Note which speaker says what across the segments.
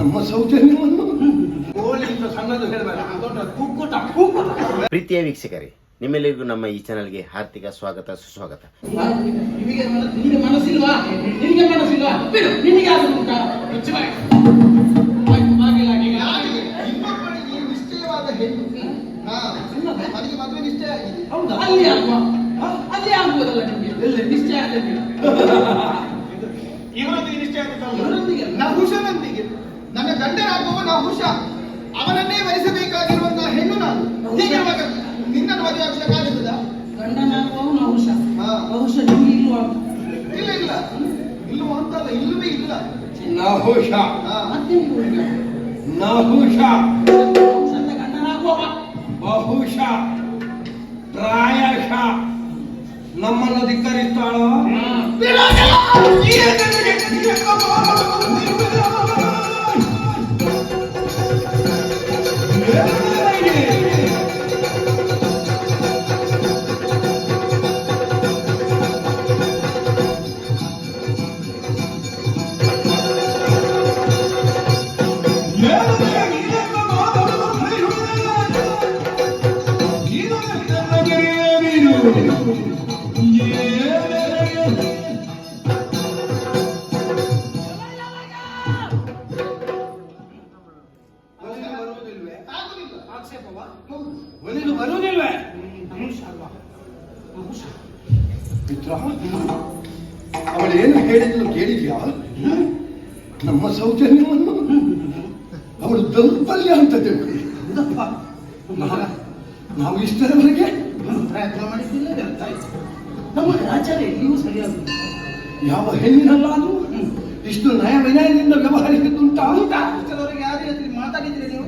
Speaker 1: ನಮ್ಮ ಸೌಜನ್ಯವನ್ನು ಕೋಳಿಯಿಂದ ಸಣ್ಣದು ಹೇಳಬೇಡ, ದೊಡ್ಡ ಕುಕ್ಕುಟ.
Speaker 2: ಪ್ರೀತಿಯ ವೀಕ್ಷಕರೇ, ನಿಮ್ಮೆಲ್ಲರಿಗೂ ನಮ್ಮ ಈ ಚಾನಲ್ಗೆ ಹಾರ್ದಿಕ ಸ್ವಾಗತ ಸುಸ್ವಾಗತ.
Speaker 1: ನಿನಗೆ ಮನಸ್ಸಿಲ್ವಾ? ನಿನಗೆ ಮನಸ್ಸಿಲ್ವಾ? ಬಿಡು, ನಿನಗೆ ಆದರೂ ಉಂಟಾ? ಇನ್ನೊಬ್ಬನಿಗೆ ನಿಶ್ಚಯವಾದ ಹೆಣ್ಣು, ನನಗೆ ಮದುವೆ ನಿಶ್ಚಯ ಆಗಿದೆ. ಹೌದಾ? ಅಲ್ಲಿ ಆಗುವ, ಅದೇ ಆಗುವುದಲ್ಲ ನಿಮಗೆ. ಎಲ್ಲ ನಿಶ್ಚಯ ಆಗಲಿಲ್ಲ. ಇವರೊಂದಿಗೆ ನಿಶ್ಚಯ ಆಗುತ್ತಲ್ಲ, ನಹುಷನೊಂದಿಗೆ. ನನ್ನ ಗಂಡನಾಗುವ ನಹುಷ, ಅವನನ್ನೇ ವರಿಸಬೇಕಾಗಿರುವಂತಹ ಹೆಣ್ಣು ನಾನು. ಹೀಗಿರುವಾಗ ನಿನ್ನನ್ನು ಮದುವೆ ಆಗಲಿಕ್ಕಾಗುತ್ತದ? ಗಂಡನಾಗುವ ನಹುಷ, ಬಹುಶಃ ನಿಮಗೆ ಇಲ್ವಾ? ಇಲ್ಲ ಇಲ್ಲ, ಇಲ್ಲವ ಅಂತಲ್ಲ, ಇಲ್ಲವೇ ಇಲ್ಲ. ನಹುಷ ಮತ್ತೆ ನಹುಷ ಗಂಡನಾಗುವ ಬಹುಶಃ ಪ್ರಾಯಶಃ ನಮ್ಮನ್ನು ಧಿಕ್ಕರಿಸ್ತಾಳೋ? ಒಲಿದು ಬರುವುದಿಲ್ವೇ? ಅವಳು ಏನು ಹೇಳಿದ್ಲು ಕೇಳಿದ್ಯಾ? ನಮ್ಮ ಸೌಜನ್ಯವನ್ನು ಅವಳು ದೌರ್ಬಲ್ಯ ಅಂತ ತಿಳ್ಕೊಳ್ಳಿ. ನಾವು ಇಷ್ಟರವರೆಗೆ ಪ್ರಯತ್ನ ಮಾಡಿದ್ದಿಲ್ಲ, ವ್ಯರ್ಥ ಆಯ್ತು. ನಮ್ಮ ಆಚಾರ ಎಲ್ಲಿಯೂ ಸರಿಯಾಗುವುದು. ಯಾವ ಹೆಣ್ಣಿನಲ್ಲಾದ್ರೂ ಇಷ್ಟು ನಯ ವಿನಯದಿಂದ ವ್ಯವಹರಿಸುತ್ತುಂಟಾ? ಇಷ್ಟರವರೆಗೆ ಯಾರು ಮಾತಾಡಿದ್ರೆ ನೀವು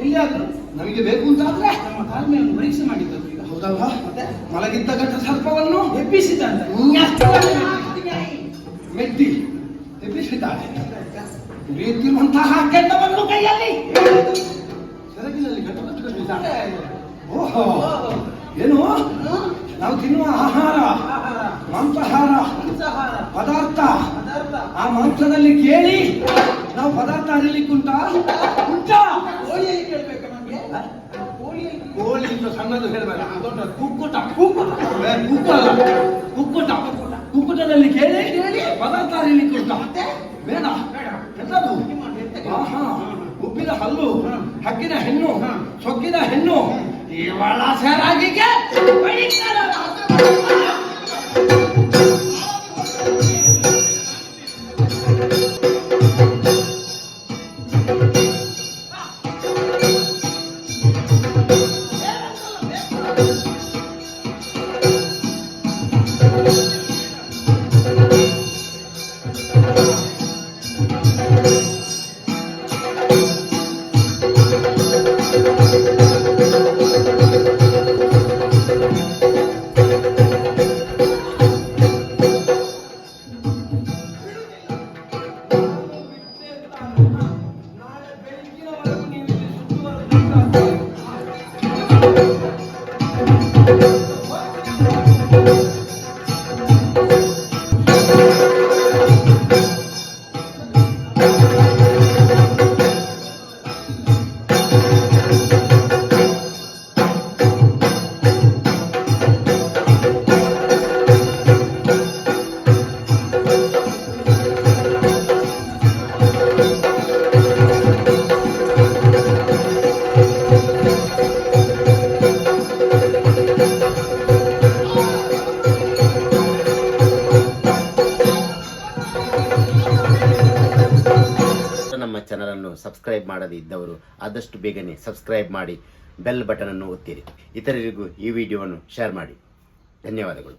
Speaker 1: ಎಲ್ಲಿಯಾದ್ರೂ ನಮಗೆ ಬೇಕು ಅಂತಾದ್ರೆ ನಮ್ಮ ತಾಳ್ಮೆಯನ್ನು ಪರೀಕ್ಷೆ ಮಾಡಿದ್ದರು. ಈಗ ಹೌದಲ್ವಾ? ಮತ್ತೆ ಮಲಗಿದ್ದ ಘಟ್ಟ ಸರ್ಪವನ್ನು ಎಬ್ಬಿಸಿದ್ದಾನೆ, ಮೆಟ್ಟಿ ಎಬ್ಬಿಸಿದ್ದಾನೆ. ಉರಿಯುತ್ತಿರುವಂತಹ ಕೆಂಡವನ್ನು ಕೈಯಲ್ಲಿ ಸೆರಗಿನಲ್ಲಿ ಘಟ್ಟ ಕಟ್ಟಿಕೊಂಡಿದ್ದಾನೆ. ಓಹೋ, ಏನು ನಾವು ತಿನ್ನುವ ಆಹಾರ, ಮಾಂಸಾಹಾರ ಪದಾರ್ಥ, ಆ ಮಾಂಸದಲ್ಲಿ ಕೇಳಿ ನಾವು ಪದಾರ್ಥ ಅರಿಲಿಕ್ಕುಂಟಾ? ಉಂಟಾ? ಕೋಳಿಯಿಂದ ಸಣ್ಣದು ಹೇಳಬೇಡ, ದೊಡ್ಡ ಕುಕ್ಕುಟ. ಕುಕ್ಕುಟ ಕುಕ್ಕುಟದಲ್ಲಿ ಕೇಳಿ ಪದಾರ್ಥ ಅರಿಲಿಕ್ಕುಂಟಾ? ಬೇಡ. ಎಂತದು? ಆಹಾ, ಉಬ್ಬಿದ ಹಲ್ಲು, ಹಕ್ಕಿನ ಹೆಣ್ಣು, ಸೊಕ್ಕಿದ ಹೆಣ್ಣು, ಇವಳ ಸೆರಗಿಗೆ
Speaker 2: ನಮ್ಮ ಚಾನಲ್ ಅನ್ನು ಸಬ್ಸ್ಕ್ರೈಬ್ ಮಾಡದೇ ಇದ್ದವರು ಆದಷ್ಟು ಬೇಗನೆ ಸಬ್ಸ್ಕ್ರೈಬ್ ಮಾಡಿ ಬೆಲ್ ಬಟನ್ ಅನ್ನು ಒತ್ತಿರಿ. ಇತರರಿಗೂ ಈ ವಿಡಿಯೋವನ್ನು ಶೇರ್ ಮಾಡಿ. ಧನ್ಯವಾದಗಳು.